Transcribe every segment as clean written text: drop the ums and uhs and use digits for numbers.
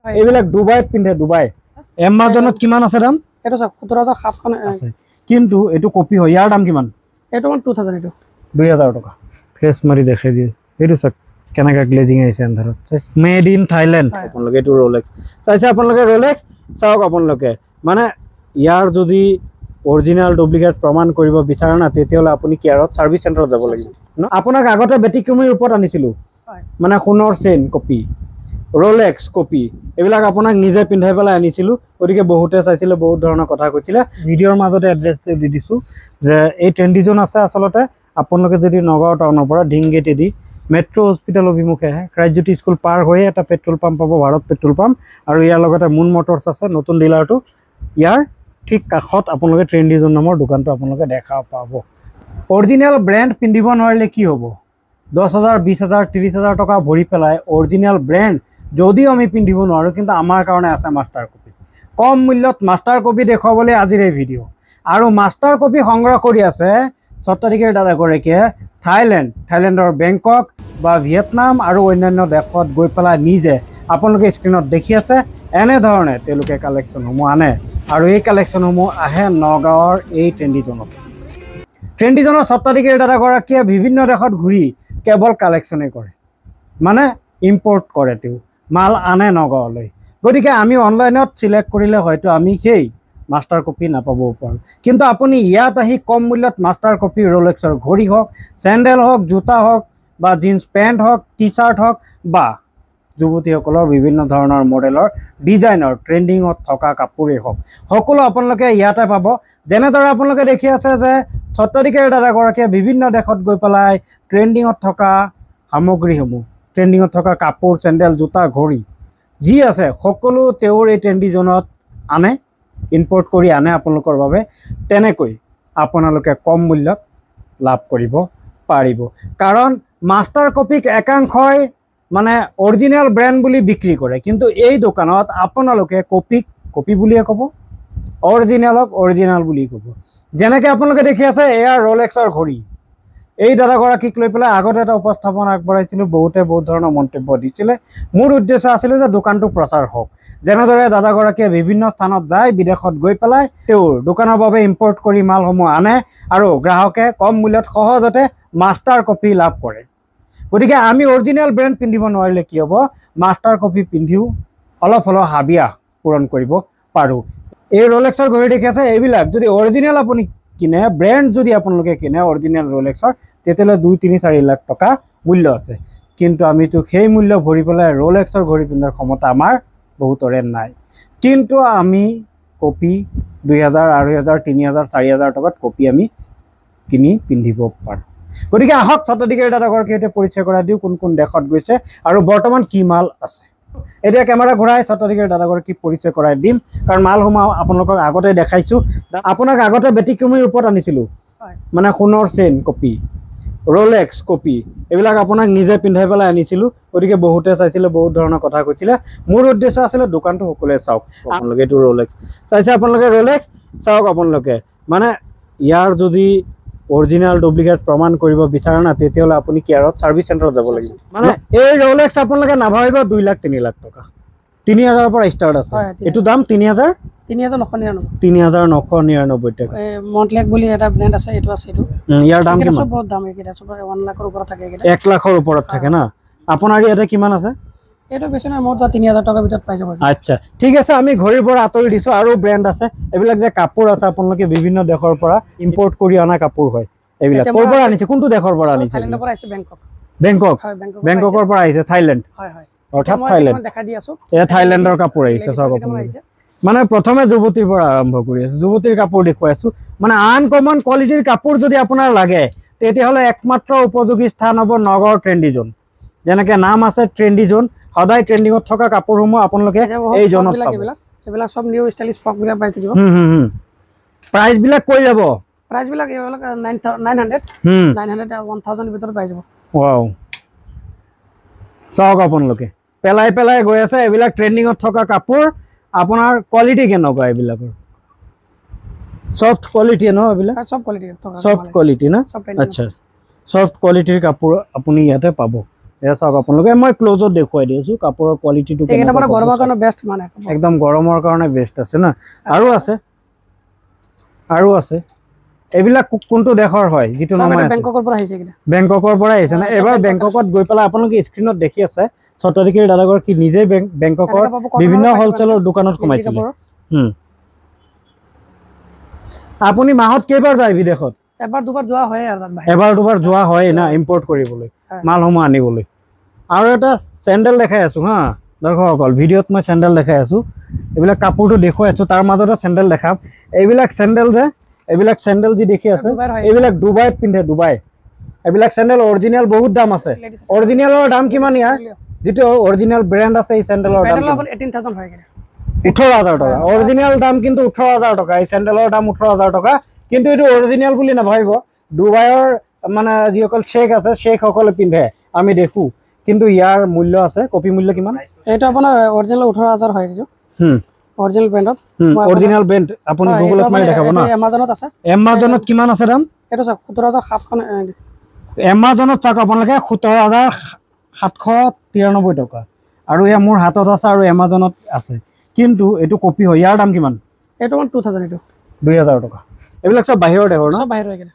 এইবিলাক ডুবাইত পিন্ধে ডুবাই এমাজনত কিমান আছে দাম এটা 17700 আছে কিন্তু এটো কপি হয় ইয়াৰ দাম কিমান এটো 2000 এটো 2000 টাকা ফ্ৰেশ মাৰি দেখাই দিয়ে এটো সব কেনেকা গ্লেজিং আইছে আন্ধাৰত মেড ইন থাইল্যান্ড আপোনালোকে এটো ৰোলেক্স চাইছে আপোনালোকে ৰোলেক্স চাওক আপোনালোকে মানে ইয়াৰ যদি অৰিজিনাল ডুপ্লিকেট প্ৰমাণ কৰিব বিচাৰে না তেতিয়ালে আপুনি কেয়াৰত সাৰ্ভিস চেণ্টাৰত যাব লাগিব আপোনাক আগতে ব্যতিক্ৰমীৰ ওপৰত আনিছিলো মানে সোণৰ চেইন কপি রোলেক্স কপি এবিলাক আপোনাক নিজে পিন্ধাই পেলাই আনিছিলো গতিকে বহুতে চাইছিলে বহুত ধৰণৰ কথা কৈছিলে ভিডিওৰ মাজতে এড্ৰেছটো দি দিছো যে এই ট্ৰেন্ডি জোন আছে আসলতে আপোনালোকে যদি নগাঁও টাউনৰ পৰা ডিংগেটে দি মেট্ৰো হস্পিটেল অভিমুখে ক্ৰাইজ্যোতি স্কুল পাৰ হৈ এটা পেট্ৰল পাম্প পাব ভাৰত পেট্ৰল পাম্প আৰু ইয়াৰ লগতে মুন মটৰছ আছে নতুন ডিলাৰটো ইয়াৰ ঠিক কাষত আপোনালোকে ট্ৰেন্ডি জোন নামৰ দোকানটো আপোনালোকে দেখা পাব অৰিজিনাল ব্ৰ্যান্ড পিন্ধিব নোৱাৰিলে কি হ'ব 10000 20000 30000 টাকা ভৰি পেলাই অৰিজিনাল ব্ৰ্যান্ড যদিও আমি পিন্ধিব নোৱাৰো কিন্তু আমাৰ কাৰণে আছে মাষ্টাৰ কপি কম মূল্যত মাষ্টাৰ কপি দেখুৱাবলৈ আজিৰ এই ভিডিও আৰু মাষ্টাৰ কপি সংগ্ৰহ কৰি আছে সত্তাধিকাৰী দাদাগৰাকীয়ে থাইলেণ্ডৰ বেংকক বা ভিয়েটনাম আৰু অন্যান্য দেশত গৈ পেলাই নিজে আপোনালোকে স্ক্ৰিনত দেখি আছে এনে ধৰণে তেওঁলোকে কালেকশ্যনসমূহ আনে আৰু এই কালেকশ্যনসমূহ আহে নগাঁৱৰ এই ট্ৰেন্ডি জনৰ সত্তাধিকাৰী দাদাগৰাকীয়ে বিভিন্ন দেশত ঘূৰি কেৱল কালেকশ্যনে কৰে মানে ইম্পৰ্ট কৰে তেওঁ মাল আনে নগাঁৱলৈ গতিকে আমি অনলাইনত সিলেক্ট কৰিলে হয়তো আমি সেই মাষ্টাৰ কপি নাপাব পাৰোঁ কিন্তু আপুনি ইয়াত আহি কম মূল্যত মাষ্টাৰ কপি ৰোলেক্সৰ ঘড়ি হওক চেণ্ডেল হওক জোতা হওক বা জিন্স পেণ্ট হওক টি চাৰ্ট হওক বা যুৱতীসকলৰ বিভিন্ন ধৰণৰ মডেলৰ ডিজাইনৰ ট্ৰেন্ডিঙত থকা কাপোৰেই হওক সকলো আপোনালোকে ইয়াতে পাব যেনেদৰে আপোনালোকে দেখি আছে যে সত্তাধিকাৰী দাদাগৰাকীয়ে বিভিন্ন দেশত গৈ পেলাই ট্ৰেন্ডিঙত থকা সামগ্ৰীসমূহ ট্ৰেন্ডিঙত থকা কাপোৰ চেণ্ডেল জোতা ঘড়ি যি আছে সকলো তেওঁৰ এই ট্ৰেন্ডি জোনত আনে ইম্পৰ্ট কৰি আনে আপোনালোকৰ বাবে তেনেকৈ আপোনালোকে কম মূল্যত লাভ কৰিব পাৰিব কাৰণ মাষ্টাৰ কপিক একাংশই মানে অৰিজিনাল ব্ৰ্যান্ড বুলি বিক্ৰী কৰে কিন্তু এই দোকানত আপোনালোকে কপি বুলিয়ে ক'ব অৰিজিনালক অৰিজিনাল বুলি ক'ব যেনেকৈ আপোনালোকে দেখি আছে এয়া ৰোলেক্সৰ ঘড়ি এই দাদাগৰাকীক লৈ পেলাই আগতে এটা উপস্থাপন আগবঢ়াইছিলোঁ বহুতে বহুত ধৰণৰ মন্তব্য দিছিলে মোৰ উদ্দেশ্য আছিলে যে দোকানটো প্ৰচাৰ হওক যেনেদৰে দাদাগৰাকীয়ে বিভিন্ন স্থানত যায় বিদেশত গৈ পেলাই তেওঁৰ দোকানৰ বাবে ইম্পৰ্ট কৰি মালসমূহ আনে আৰু গ্ৰাহকে কম মূল্যত সহজতে মাষ্টাৰ কপি লাভ কৰে গতিকে আমি অৰিজিনাল ব্ৰ্যান্ড পিন্ধিব নোৱাৰিলে কি হ'ব মাষ্টাৰ কপি পিন্ধিও অলপ হ'লেও হাবিয়াহ পূৰণ কৰিব পাৰোঁ এই ৰোলেক্সৰ ঘড়ি দেখি আছে এইবিলাক যদি অৰিজিনাল আপুনি কিনে ব্ৰ্যান্ড যদি আপোনালোকে কিনে অৰিজিনাল ৰোলেক্সৰ তেতিয়াহ'লে 2-3-4 লাখ টকা মূল্য আছে কিন্তু আমিতো সেই মূল্য ভৰি পেলাই ৰোলেক্সৰ ঘড়ি পিন্ধাৰ ক্ষমতা আমাৰ বহুতৰে নাই কিন্তু আমি কপি 2000 2500 3000 4000 টকাত কপি আমি কিনি পিন্ধিব পাৰোঁ গতিকে আহক সত্তাধিকাৰী দাদাগৰাকীৰ সৈতে পৰিচয় কৰাই দিওঁ কোন কোন দেশত গৈছে আৰু বৰ্তমান কি মাল আছে এতিয়া কেমেৰা ঘূৰাই সত্তাধিকাৰী দাদাগৰাকীক পৰিচয় কৰাই দিম কাৰণ মালসমূহ আপোনালোকক আগতে দেখাইছোঁ আপোনাক আগতে ব্যতিক্ৰমীৰ ওপৰত আনিছিলোঁ মানে সোণৰ চেইন কপি রোলেক্স কপি এইবিলাক আপোনাক নিজে পিন্ধাই পেলাই আনিছিলোঁ গতিকে বহুতে চাইছিলে বহুত ধৰণৰ কথা কৈছিলে মোৰ উদ্দেশ্য আছিলে দোকানটো সকলোৱে চাওক আপোনালোকে এইটো ৰোলেক্স চাইছে আপোনালোকে ৰোলেক্স চাওক আপোনালোকে মানে ইয়াৰ যদি অৰিজিনাল ডুপ্লিকেট প্ৰমাণ কৰিব বিচাৰে না তেতিয়ালে আপুনি কেয়াৰত সাৰ্ভিস চেণ্টাৰত যাব লাগিব মানে এই ৰোলেক্স আপোনালোকে নাভাবিব 2 লাখ 3 লাখ টকা 3000 পৰা ষ্টাৰ্ট আছে এটো দাম 3999 টাকা মন্টলেক বুলি এটা ব্ৰ্যান্ড আছে এটো আছে এটো ইয়াৰ দাম কিমান সব বহুত দাম একেটা সব 1 লাখৰ ওপৰত থাকে একেটা 1 লাখৰ ওপৰত থাকে না আপোনাৰ ইয়াতে কিমান আছে এটো বেছি না মোৰ 3000 টাকা ভিতৰত পাই যাব আচ্ছা ঠিক আছে আমি ঘড়িৰ পৰা আতৰি দিছো আৰু ব্ৰ্যান্ড আছে এইবিলাক যে কাপোৰ আছে আপোনালোকে বিভিন্ন দেশৰ পৰা ইম্পৰ্ট কৰি আনা কাপোৰ হয় এইবিলাক ক'ৰ পৰা আনিছে কোনটো দেশৰ পৰা আনিছে থাইলেণ্ডৰ পৰা আহিছে বেংকৰ পৰা আহিছে থাইলেণ্ড হয় হয় অৰ্থাৎ থাইলেণ্ড দেখা দি আছো এ থাইলেণ্ডৰ কাপোৰ আহিছে সব আপোনালোকে মানে প্ৰথমে যুৱতীৰ পৰা আৰম্ভ কৰি আছো যুৱতীৰ কাপোৰ দেখুৱাই আছো মানে আনকমন কোৱালিটিৰ কাপোৰ যদি আপোনাৰ লাগে তেতিয়াহ'লে একমাত্ৰ উপযোগী স্থান হ'ব নগাঁৱৰ ট্ৰেন্ডি জোন যেনেকৈ নাম আছে ট্ৰেন্ডি জোন সদায় ট্ৰেন্ডিঙত থকা কাপোৰসমূহ আপোনালোকে এই জোনত পাব এইবিলাক সব নিউ ষ্টাইলিশ ফক বিলাক পাই থাকিব প্ৰাইস বিলাক কৈ যাব প্ৰাইস বিলাক এইবিলাক 900 1000 ভিতৰত পাই যাব ওয়াও চাওক আপোনালোকে পেলাই গৈ আছে এইবিলাক ট্ৰেন্ডিঙত থকা কাপোৰ আপোনাৰ কোৱালিটি কেনেকুৱা এইবিলাকৰ সফট কোৱালিটি ন এইবিলাক সব কোৱালিটি থকা সফট কোৱালিটি না আচ্ছা সফট কোৱালিটিৰ কাপোৰ আপুনি ইয়াতে পাব এয়া চাওক আপোনালোকে মই ক্লোজত দেখুৱাই দিছো কাপোৰৰ কোৱালিটিটো এইটা মানে গৰমৰ কাৰণে বেষ্ট মানে একদম গৰমৰ কাৰণে বেষ্ট আছে না আৰু আছে এইবিলাক কোনটো দেশৰ হয় যেটো নাম আছে বেংককৰ পৰা আহিছে কিটা বেংককৰ পৰা আহিছে না এবাৰ বেংককত গৈ পেলাই আপোনালোকে স্ক্ৰিনত দেখি আছে 6 তাৰিখে দাদাগৰ কি নিজে বেংককৰ বিভিন্ন হোলচেলৰ দোকানত সোমাইছিল আপুনি মাহত কেইবাৰ যায় বিদেশত এবাৰ দুবাৰ যোৱা হয় আৰু তাত এবাৰ দুবাৰ যোৱা হয় না ইম্পৰ্ট কৰিবলৈ মালসমূহ আনিবলৈ আৰু এটা স্যান্ডেল দেখাই আছো হা দৰ্শকসকল ভিডিঅ'ত মই স্যান্ডেল দেখাই আছো এইবিলাক কাপোৰটো দেখুৱাই আছো তাৰ মাজতে স্যান্ডেল দেখাম এইবিলাক স্যান্ডেল যি দেখি আছে এইবিলাক ডুবাইত পিন্ধে ডুবাই এইবিলাক স্যান্ডেল অৰিজিনাল বহুত দাম আছে অৰিজিনালৰ দাম কিমান ইয়াৰ যেটো অৰিজিনাল ব্ৰ্যান্ড আছে এই স্যান্ডেলৰ দাম 18000 হয় 18000 টাকা অৰিজিনাল দাম কিন্তু 18000 টাকা এই স্যান্ডেলৰ দাম 18000 টাকা কিন্তু এটো অৰিজিনাল বুলি না ভাইব দুবাইৰ মানে যিসকল শেখ আছে শেখ সকলে পিন্ধে আমি দেখু কিন্তু ইয়াৰ মূল্য আছে কপি মূল্য কিমান এটা আপোনাৰ অৰিজিনাল 18000 হয় এটো অৰিজিনাল ব্ৰ্যান্ডত অৰিজিনাল ব্ৰ্যান্ড আপুনি গুগলত মাৰি দেখাব না এমাজনত কিমান আছে দাম এটো 17700 এমাজনত চাক আপোনালোকে 17793 টাকা আৰু এয়া মোৰ হাতত আছে আৰু এমাজনত আছে কিন্তু এটো কপি হয় ইয়াৰ দাম কিমান এটো 2000 এটো 2000 টাকা এইবিলাক সব বাহিৰৰ দেশৰ না সব বাহিৰৰ একেটা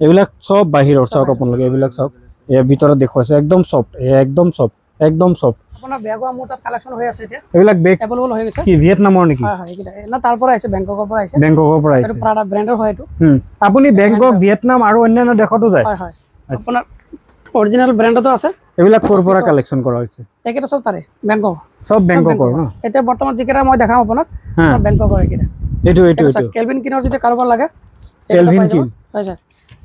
এইবিলাক সব বাহিৰৰ চাওক আপোনালোকে এইবিলাক সব এয়া ভিতৰত দেখুৱাইছে একদম সফট আপোনাৰ বেগৰ মোৰ তাত কালেকচন হৈ আছে এতিয়া এইবিলাক বেগ এভেইলেবল হৈ গৈছে কি ভিয়েটনামৰ নেকি হয় একেটা না তাৰ পৰা আহিছে বেংককৰ পৰা আহিছে এইটো প্ৰাডা ব্ৰ্যান্ডৰ হয় এটো আপুনি বেংকক ভিয়েটনাম আৰু অন্যান্য দেশতো যায় হয় আপোনাৰ অৰিজিনাল ব্ৰ্যান্ডতো আছে এইবিলাক ক'ৰ পৰা কালেকচন কৰা হৈছে একেটা সব তাৰে বেংকক সব বেংককৰ না এতিয়া বৰ্তমান যিকেটা মই দেখাম আপোনাক সব বেংককৰ একেটা এইটো কেলভিন কিনৰ যদি কাৰোবাৰ লাগে কেলভিন কিন হয় স্যাৰ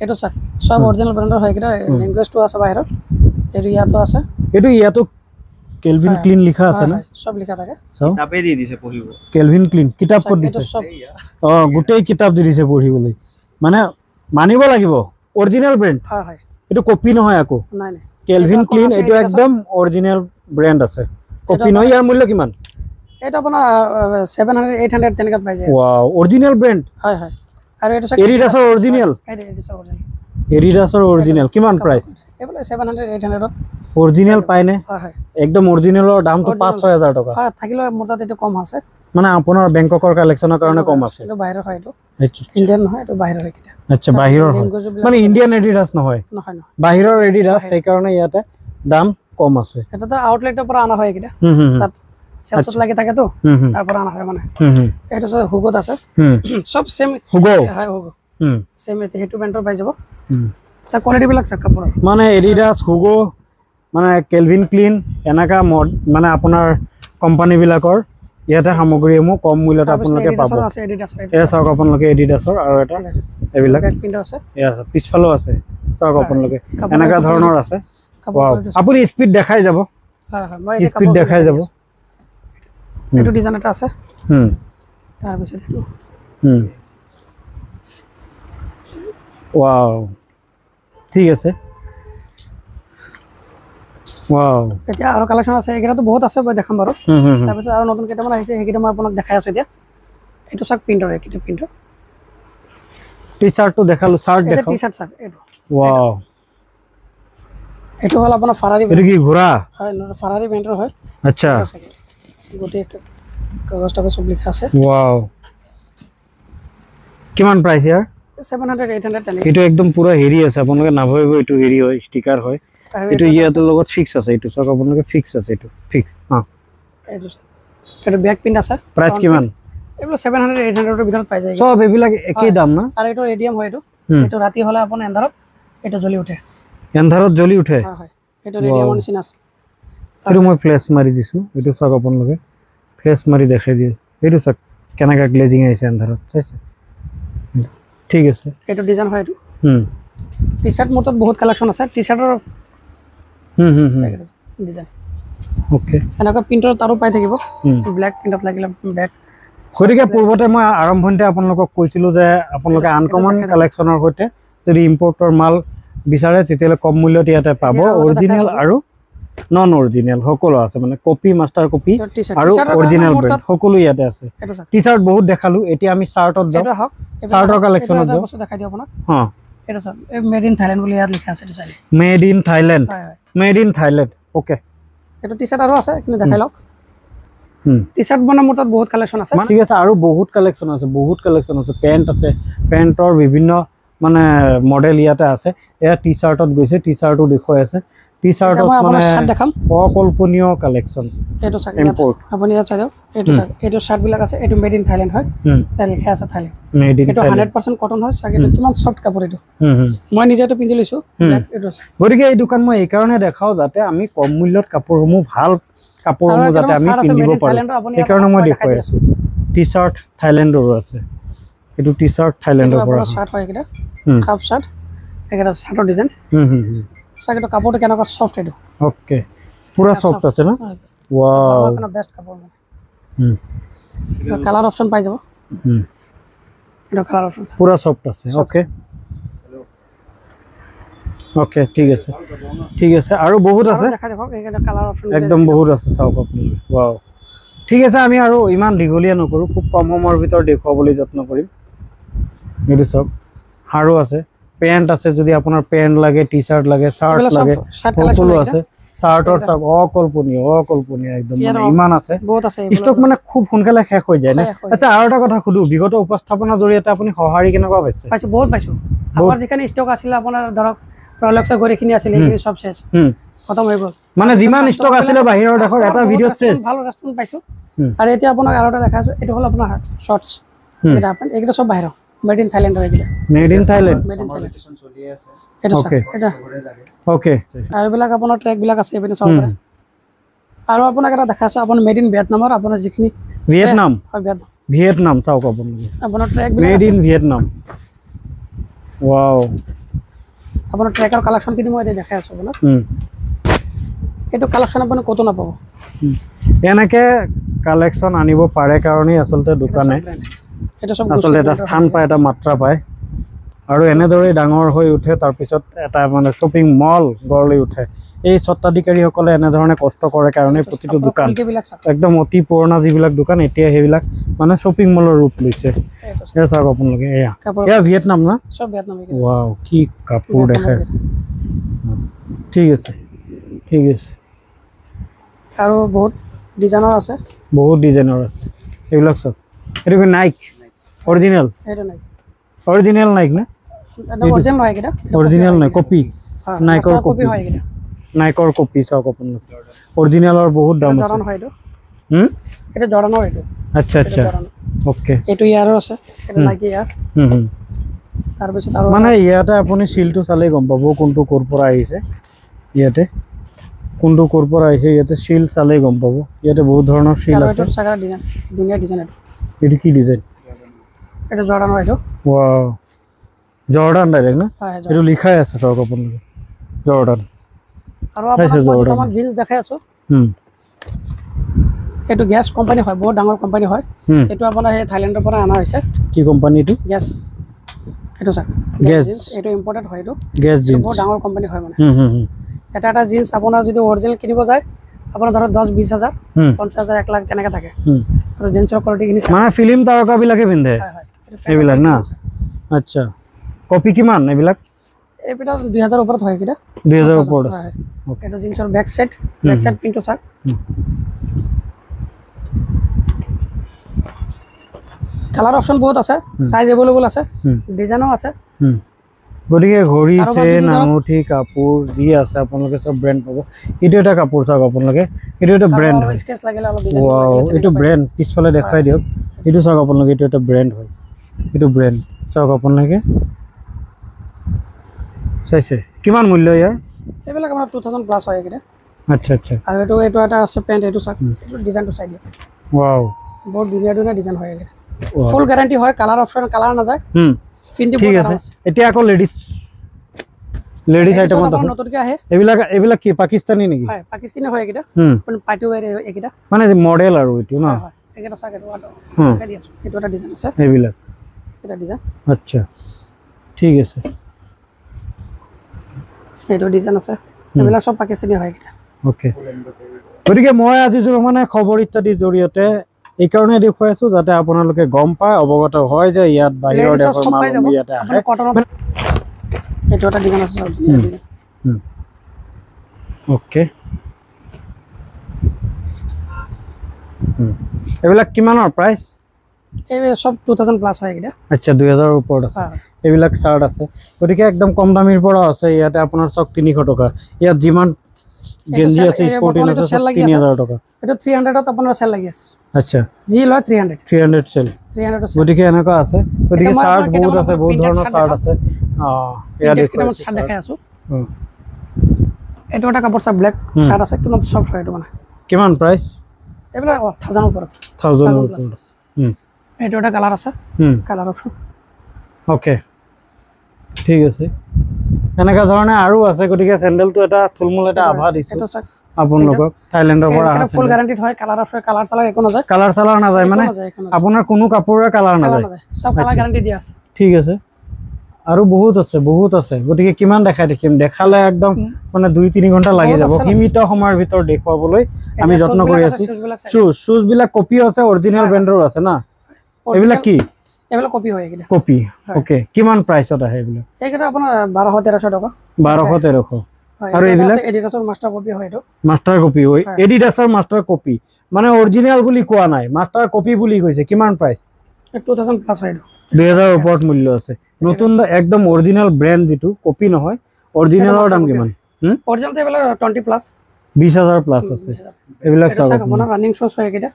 এটো স্যাৰ সব অৰিজিনাল ব্ৰ্যান্ডৰ হয় কিটা ল্যাঙ্গুয়েজটো আছে বাহিৰত এটো ইয়াতো আছে এটো ইয়াতো কেলভিন ক্লিন লিখা আছে না সব লিখা থাকে কিতাপে দি দিছে পঢ়িব কেলভিন ক্লিন কিতাপ ক'ত দিছে গোটেই কিতাপ দি দিছে পঢ়িবলৈ মানে মানিব লাগিব অৰিজিনাল ব্র্যান্ড হয় এটো কপি নহয় আকো নাই কেলভিন ক্লিন এটো একদম অৰিজিনাল ব্ৰ্যান্ড আছে কপি নহয় ইয়াৰ মূল্য কিমান এটা আপোনাৰ 700 800 তেনেকাত পাই যায় ওয়াও অৰিজিনাল ব্ৰ্যান্ড হয় আৰু এটা এডিডাসৰ অৰিজিনাল এডিডাসৰ অৰিজিনাল কিমান প্ৰাইস এবাৰ 700 800 অৰিজিনাল পাইনে হয় একদম অৰিজিনালৰ দামটো 5-6000 টাকা হয় থাকিলে মোৰ তাত এটা কম আছে মানে আপোনাৰ বেংককৰ কালেকচনৰ কাৰণে কম আছে এটা বাহিৰৰ হয় এটো ইণ্ডিয়ান নহয় এটো বাহিৰৰ কিটা আচ্ছা বাহিৰৰ মানে ইণ্ডিয়ান এডিডাস নহয় বাহিৰৰ এডিডাস সেই কাৰণে ইয়াতে দাম কম আছে এটা তো আউটলেটৰ পৰা আনা হয় কিটা তাত সেলছত লাগি থাকে তো তাৰ পৰা আনা হয় মানে এটা হুগত আছে সব সেম হুগো হয় হুগো সেম এতে হেতু ব্ৰ্যান্ডৰ পাই যাব তা কোৱালিটি বিলাক চাক কাপোৰৰ মানে এডিডাস হুগো মানে কেলভিন ক্লিন এনাকা মানে আপোনাৰ কোম্পানী বিলাকৰ ইয়াতে সামগ্ৰীসমূহ কম মূল্যত আপোনালোকে পাব এয়া চাওক আপোনালোকে এডিডাসৰ আৰু এটা এইবিলাক পিন্ধ আছে এয়া পিছফালেও আছে চাওক আপোনালোকে এনাকা ধৰণৰ আছে আপুনি স্পিড দেখাই যাব হয় মই স্পিড দেখাই যাব এটো ডিজাইন এটা আছে তাৰ পিছত এটো ওয়াও ঠিক আছে ওয়াও এতিয়া আৰু কালেকচন আছে একেটা তো বহুত আছে মই দেখাম বাৰু তাৰ পিছত আৰু নতুন কেইটামান আহিছে হেকিটা মই আপোনাক দেখাই আছো এতিয়া এটো সাক প্ৰিন্টৰ একিটা প্ৰিন্টৰ টি-শাৰ্টটো দেখালো শাৰ্ট দেখাও এটা টি-শাৰ্ট সাক এটো ওয়াও এটো হল আপোনাৰ ফাৰাৰী এটো কি ঘোড়া হয় ফাৰাৰী ব্ৰ্যান্ডৰ হয় আচ্ছা গোটে কাগজটা সব লিখা আছে ওয়াও কিমান প্ৰাইস ইয়াৰ 700 800 তেনে এটো একদম পুৰা হেৰি আছে আপোনালোকে নাভাবিব এটো হেৰি হয় ষ্টিকাৰ হয় এটো ইয়াতে লগত ফিক্স আছে এটো সব আপোনালোকে ফিক্স আছে এটো ফিক্স এটো ব্যাক পিন আছে প্ৰাইস কিমান এগুলো 700 800 এৰ ভিতৰত পাই যায় সব এবিলাক একই দাম না আৰ এটো ৰেডিয়াম হয় এটো ৰাতি হলে আপন এন্ধাৰত এটা জ্বলি উঠে হয় হয় এটো ৰেডিয়াম নিচিনা আছে এটো মই ফ্ল্যাশ মাৰি দিছো এটো সব আপোনালোকে ফ্ল্যাশ মাৰি দেখাই দিয়ে এটো সব কেনেকা গ্লেজিং আছে এন্ধাৰত চাইছে ঠিক আছে এটো ডিজাইন হয় এটো টি-শাৰ্ট মোৰ তাত বহুত কালেকচন আছে টি-শাৰ্টৰ ডিজাইন ওকে এনেকা প্ৰিন্টৰ তাৰো পাই থাকিব ব্ল্যাক প্ৰিন্টত লাগিলে ব্যাক গতিকে পূৰ্বতে মই আৰম্ভণিতে আপোনালোকক কৈছিলো যে আপোনালোকে আনকমন কালেকচনৰ সৈতে যদি ইম্পৰ্টৰ মাল বিচাৰে তেতিয়ালে কম মূল্যত ইয়াতে পাব অৰিজিনাল আৰু নন অৰিজিনাল সকলো আছে মানে কপি মাস্টাৰ কপি আৰু অৰিজিনাল ব্ৰ্যান্ড সকলো ইয়াতে আছে টি-শাৰ্ট বহুত দেখালো এতিয়া আমি শাৰ্টত যাও শাৰ্টৰ কালেকচনত যাও দেখাই দিও আপোনাক এটা সব মেড ইন থাইল্যান্ড বলে ইয়াত লিখা আছে এটা চাই মেড ইন থাইল্যান্ড হয় হয় মেড ইন থাইল্যান্ড ওকে এটা টি-শার্ট আৰু আছে কিন্তু দেখাই লওক টি-শাৰ্ট বনা মোৰ তাত বহুত কালেকশ্যন আছে ঠিক আছে আৰু বহুত কালেকশ্যন আছে পেণ্ট আছে পেণ্টৰ বিভিন্ন মানে মডেল ইয়াতে আছে এয়া টি-শাৰ্টত গৈছে টি-শাৰ্টটো দেখুৱাই আছে টি-শাৰ্টত মানে শাৰ্ট দেখাম অকল্পনীয় কালেকশ্যন এইটো চাই ইম্পোৰ্ট আপুনি ইয়াত চাই দিয়ক এইটো চাই এইটো শাৰ্ট বিলাক আছে এইটো মেড ইন থাইল্যান্ড হয় ইয়াত লিখা আছে থাইল্যান্ড মেড ইন এইটো 100% কটন হয় চাগে এইটো কিমান সফট কাপোৰ এইটো মই নিজে তো পিন্ধি লৈছো এইটো গতিকে এই দোকান মই এই কাৰণে দেখাও যাতে আমি কম মূল্যত কাপোৰসমূহ ভাল কাপোৰসমূহ যাতে আমি পিন্ধিব পাৰোঁ এই কাৰণে মই দেখুৱাই আছো টি-শাৰ্ট থাইল্যান্ডৰো আছে এইটো টি-শাৰ্ট থাইল্যান্ডৰ পৰা শাৰ্ট হয় এটা হাফ শাৰ্ট এটা শাৰ্টৰ ডিজাইন চাগে তো কাপোৰটো কেনেকুৱা সফট এইটো ওকে পুৰা সফট আছে না ওয়াও মানে বেষ্ট কাপোৰ কালাৰ অপচন পাই যাব এটা কালাৰ অপচন পুৰা সফট আছে ওকে ওকে ঠিক আছে আৰু বহুত আছে দেখা দেখক এইটা কালাৰ অপচন একদম বহুত আছে চাওক আপুনি ওয়াও ঠিক আছে আমি আৰু ইমান দীঘলীয়া নকৰো খুব কম সময়ৰ ভিতৰত দেখুৱাবলৈ যত্ন কৰিম এইটো চাওক আৰু আছে পেন্ট আছে যদি আপোনাৰ পেন্ট লাগে টি-শাৰ্ট লাগে শাৰ্ট লাগে সকলো আছে শাৰ্টৰ সব অকল্পনীয় একদম ইমান আছে বহুত আছে ষ্টক মানে খুব সোনকালে শেষ হৈ যায় না আচ্ছা আৰু এটা কথা সুধো বিগত উপস্থাপনাৰ জৰিয়তে আপুনি সঁহাৰি কেনেকুৱা পাইছে বহুত পাইছো আমাৰ যিখানে ষ্টক আছিল আপোনাৰ ধৰক প্ৰলক্সৰ গৰিখিনি আছিল এইখিনি সব শেষ খতম হৈ গ'ল মানে যিমান ষ্টক আছিল বাহিৰৰ দেশৰ এটা ভিডিঅ শেষ ভাল ৰেসপন্স পাইছো আৰু এতিয়া আপোনাক আৰু এটা দেখাইছো এটো হল আপোনাৰ শৰ্টস এটা আপন এইটা সব বাহিৰৰ মেড ইন থাইল্যান্ড হৈ গিলা মেড ইন থাইল্যান্ড কম্পিটিশন চলি আছে এটা এটা ওকে আৰু বিলাক আপোনাৰ ট্ৰেক বিলাক আছে এপিনে চাব পাৰে আৰু আপোনাক এটা দেখাইছো আপোনাৰ মেড ইন ভিয়েটনামৰ আপোনাৰ যিখিনি ভিয়েটনাম হয় ভিয়েটনাম চাওক আপোনাৰ ট্ৰেক বিলাক মেড ইন ভিয়েটনাম ওয়াও আপোনাৰ ট্ৰেকৰ কালেকশ্যন কিনি মই দেখাই আছো আপোনাক এইটো কালেকশ্যন আপুনি কত নাপাব এনেকে কালেকশ্যন আনিব পাৰে কাৰণে আচলতে দোকানে এটা সব আসলে এটা স্থান পায় এটা মাত্ৰা পায় আৰু এনেদৰে ডাঙৰ হৈ উঠে তাৰ পিছত এটা মানে শ্বপিং মল গঢ়লৈ উঠে এই স্বত্বাধিকাৰীসকলে এনেধৰণে কষ্ট কৰে কাৰণে প্ৰতিটো দোকান একদম অতি পুৰণা যিবিলাক দোকান এতিয়া সেইবিলাক মানে শ্বপিং মলৰ ৰূপ লৈছে এয়া চাওক আপোনালোকে এয়া ভিয়েটনাম না সব ভিয়েটনামী ওয়াও কি কাপোৰ দেখায় ঠিক আছে আৰু বহুত ডিজাইনৰ আছে এইবিলাক চব এইটো কি নাইক অৰিজিনেল এটা নাই অৰিজিনেল নাইক না এটা অৰিজিনেল হয় কিটা অৰিজিনেল নাই কপি নাইকৰ কপি হয় কিটা নাইকৰ কপি চাওক আপোনালোকে অৰিজিনেলৰ বহুত দাম আছে জৰ্ডান হয় এটা জৰ্ডানৰ এইটো আচ্ছা ওকে এইটো ইয়াৰ আছে এটা নাইকি ইয়াৰ তাৰ পিছত আৰু মানে ইয়াতে আপুনি সিলটো চালে গম পাব কোনটো কোৰ পৰা আহিছে ইয়াতে সিল চালে গম পাব ইয়াতে বহুত ধৰণৰ সিল আছে এটা সাগৰ ডিজাইন দুনিয়া ডিজাইন এইটো কি ডিজাইন এটা জৰ্ডানৰ এইটো ওয়াও জৰ্ডান ডাইৰেক্ট না হয় এইটো লিখাই আছে চাওক আপোনালোকে জৰ্ডান আৰু আপোনাক জিন্স দেখাই আছো এইটো গ্যাস কোম্পানী হয় বহুত ডাঙৰ কোম্পানী হয় এইটো আপোনাৰ এই থাইল্যান্ডৰ পৰা আনা হৈছে কি কোম্পানী এইটো গ্যাস এইটো চাক গ্যাস জিন্স এইটো ইম্পৰ্টেড হয় এইটো গ্যাস জিন্স বহুত ডাঙৰ কোম্পানী হয় মানে এটা জিন্স আপোনাৰ যদি অৰিজিনাল কিনিব যায় আপোনাৰ ধৰক 10-20 হাজাৰ 50 হাজাৰ 1 লাখ তেনেকা থাকে আৰু জিন্সৰ কোৱালিটি কিনি মানে ফিল্ম তাৰকা বিলাকে পিন্ধে এইবিলাক না আচ্ছা কপি কিমান এইবিলাক এইটা 2000 ওপৰত হয় কিটা 2000 ওপৰত ওকে এটা জিন্সৰ বেক সাইড পিনটো চাক কালাৰ অপচন বহুত আছে সাইজ এভেইলেবল আছে ডিজাইনও আছে গতিকে ঘড়ী চেন আঙুঠি কাপোৰ যি আছে আপোনালোকে সব ব্ৰেণ্ড পাব এইটো এটা কাপোৰ চাওক আপোনালোকে এইটো এটা ব্ৰেণ্ড হয় স্কেচ লাগিলে অলপ ডিজাইন ওয়াও এইটো ব্ৰেণ্ড পিছফালে দেখাই দিয়ক এইটো চাওক আপোনালোকে এইটো এটা ব্ৰেণ্ড হয় এইটো ব্ৰেণ্ড চাওক আপোনালোকে চাইছে কিমান মূল্য ইয়াৰ এইবিলাক আমাৰ 2000 প্লাস হয় কিটা আচ্ছা আৰু এইটো এটা আছে পেন্ট এইটো চাক এইটো ডিজাইনটো চাই দিয়ক ওয়াও বহুত ধুনীয়া ডিজাইন হয় কিটা ফুল গ্যারান্টি হয় কালার অপশন কালার না যায় পিন্টি ঠিক আছে এতিয়া আকৌ লেডিজ আইটেম আছে নতুনকে আহে এইবিলাক কি পাকিস্তানী নেকি হয় পাকিস্তানী হয় কিটা মানে পাৰ্টি ওয়্যাৰ একিটা মানে মডেল আৰু এটো না হয় একিটা চাক এটো এটো এটা ডিজাইন আছে এইবিলাক এটা ডিজাইন আচ্ছা ঠিক আছে এটো ডিজাইন আছে এইবিলাক সব পাকিস্তানী হয় কিটা ওকে গতিকে মই আজি মানে খবৰ ইত্যাদিৰ জৰিয়তে এই কাৰণে দেখুৱাই আছো যাতে আপোনালোকে গম পায় অৱগত হয় যে ইয়াত বাহিৰৰ দেশৰ মানুহ ইয়াতে আহে এইটো এটা ডিজাইন আছে ডিজাইন ওকে এইবিলাক কিমানৰ প্ৰাইচ এই সব 2000 প্লাস হয় এটা আচ্ছা 2000 ৰ ওপৰত আছে এইবিলাক চাৰ্ট আছে গতিকে একদম কম দামীৰ পৰা আছে ইয়াতে আপোনাৰ চক 300 টকা ইয়াত যিমান গেঞ্জি আছে স্পৰ্টিং আছে 3000 টকা এটা 300 ত আপোনাৰ সেল লাগি আছে আচ্ছা জি লয় 300 সেল 300 সেল গতিকে এনেকুৱা আছে গতিকে চাৰ্ট বহুত আছে বহুত ধৰণৰ চাৰ্ট আছে এয়া দেখো এটা চাৰ্ট দেখাই আছো এটা কাপোৰ সব ব্ল্যাক চাৰ্ট আছে কিমান সফট হয় এটা মানে কিমান প্ৰাইস এবেলা 1000 ওপৰত 1000 ওপৰত এটা এটা কালাৰ আছে কালাৰ অপশন ওকে ঠিক আছে এনেকা ধৰণে আৰু আছে গতিকে স্যান্ডেলটো এটা থুলমুল এটা আভা দিছো এটা চাক আপোনালোকক থাইল্যান্ডৰ পৰা এটা ফুল গ্যাৰান্টিড হয় কালাৰ অপশন কালাৰ চালা একো না যায় কালাৰ চালাৰ না যায় মানে আপোনাৰ কোনো কাপোৰৰ কালাৰ না যায় সব কালাৰ গ্যাৰান্টি দিয়া আছে ঠিক আছে আৰু বহুত আছে গতিকে কিমান দেখাই দেখিম দেখালে একদম মানে 2-3 ঘন্টা লাগি যাব সীমিত সময়ৰ ভিতৰত দেখুৱাবলৈ আমি যত্ন কৰি আছো শুজ বিলাক কপি আছে অৰিজিনাল ব্ৰ্যান্ডৰ আছে না এইবিলাক কি এবেলা কপি হয় এগুলা কপি ওকে কিমান প্ৰাইসত আহে এইবিলাক এইটা আপোনাৰ 1200-1300 টাকা 1200-1300 আৰু এইবিলাক এডিডাসৰ মাস্টাৰ কপি হয় এটো মাস্টাৰ কপি হয় এডিডাসৰ মাস্টাৰ কপি মানে অৰিজিনাল বুলি কোৱা নাই মাস্টাৰ কপি বুলি কৈছে কিমান প্ৰাইস 2000 প্লাস হয় 2000 ওপৰত মূল্য আছে নতুন একদম অৰিজিনাল ব্ৰ্যান্ড যেটো কপি নহয় অৰিজিনালৰ দাম কিমান অৰিজিনাল তো এবেলা 20 প্লাস 20000 প্লাস আছে এইবিলাক চাওক আপোনাৰ ৰানিং শোজ হয় এটা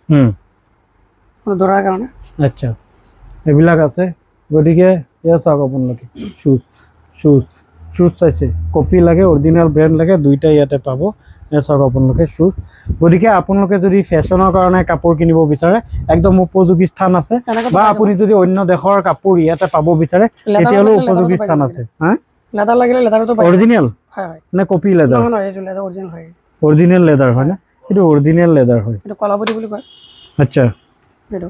মানে দৰাৰ কাৰণে আচ্ছা এইবিলাক আছে গতিকে এয়া চাওক আপোনালোকে শুজ চাইছে কপি লাগে অৰিজিনাল ব্র্যান্ড লাগে দুইটা ইয়াতে পাব এয়া চাওক আপোনালোকে শুজ গতিকে আপোনালোকে যদি ফেশ্বনৰ কাৰণে কাপোৰ কিনিব বিচাৰে একদম উপযোগী স্থান আছে বা আপুনি যদি অন্য দেশৰ কাপোৰ ইয়াতে পাব বিচাৰে তেতিয়ালৈ উপযোগী স্থান আছে হা লেদাৰ লাগিলে লেদাৰটো পাই অৰিজিনাল হয় হয় না কপি লেদাৰ নহয় নহয় এইটো লেদাৰ অৰিজিনাল হয় অৰিজিনাল লেদাৰ হয় না এটো অৰিজিনাল লেদাৰ হয় এটা কলাবৰী বুলি কয় আচ্ছা এটো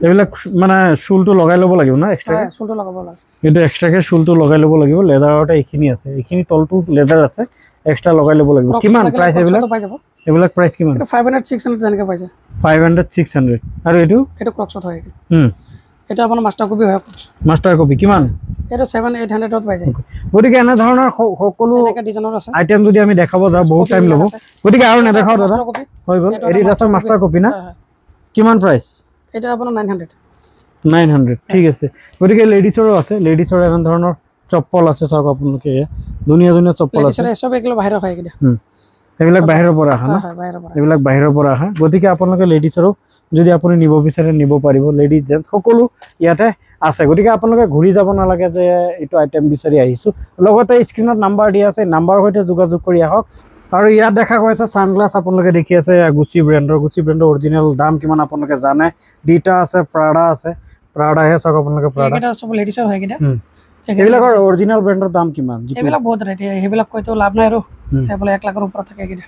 এইবিলাক মানে শুলটো লগাই ল'ব লাগিব না এক্সট্ৰা হ্যাঁ শুলটো লগাব লাগে কিন্তু এক্সট্ৰাকে শুলটো লগাই ল'ব লাগিব লেদাৰতে এইখিনি আছে এইখিনি তলটো লেদাৰ আছে এক্সট্ৰা লগাই ল'ব লাগিব কিমান প্ৰাইস এইবিলাক পাই যাব এইবিলাক প্ৰাইস কিমান এটা 500-600 তেনেকে পাই যায় 500-600 আৰু এটো ক্ৰক্সত হয় এটা আপোনাৰ মাস্টাৰ কপি হয় মাস্টাৰ কপি কিমান এটা 700-800 ত পাই যায় গতিকে এনে ধৰণৰ সকলো এনেকা ডিজাইনৰ আছে আইটেম যদি আমি দেখাব যাও বহুত টাইম ল'ব গতিকে আৰু নেদেখাও দাদা হৈ গ'ল এডিডাসৰ মাস্টাৰ কপি না কিমান প্ৰাইস এটা আপোনাৰ 900 ঠিক আছে গতিকে লেডিছৰো আছে লেডিছৰ এনে ধৰণৰ চপ্পল আছে চাওক আপোনালোকে ধুনীয়া ধুনীয়া চপ্পল আছে লেডিছৰ সব এগুলো বাহিৰৰ হয় এগুলো এইবিলাক বাহিৰৰ পৰা আহা না হয় বাহিৰৰ পৰা এইবিলাক বাহিৰৰ পৰা আহা গতিকে আপোনালোকে লেডিছৰো যদি আপুনি নিব বিচাৰে নিব পাৰিব লেডিজ জেন্টস সকলো ইয়াতে আছে গতিকে আপোনালোকে ঘূৰি যাব নালাগে যে এইটো আইটেম বিচাৰি আহিছো লগতে স্ক্ৰিনত নাম্বাৰ দিয়া আছে নাম্বাৰ সৈতে যোগাযোগ কৰি আহক আৰু ইয়াত দেখা গৈছে সানগ্লাস আপোনালোকে দেখি আছে গুচি ব্ৰ্যান্ডৰ অৰিজিনাল দাম কিমান আপোনালোকে জানে ডিটা আছে প্ৰাডা আছে প্ৰাডা হে চাওক আপোনালোকে প্ৰাডা এটা সব লেডিছৰ হয় কিটা এইবিলাকৰ অৰিজিনাল ব্ৰ্যান্ডৰ দাম কিমান এইবিলাক বহুত ৰেট এইবিলাক কৈতো লাভ নাই আৰু এইবিলাক 1 লাখৰ ওপৰত থাকে কিটা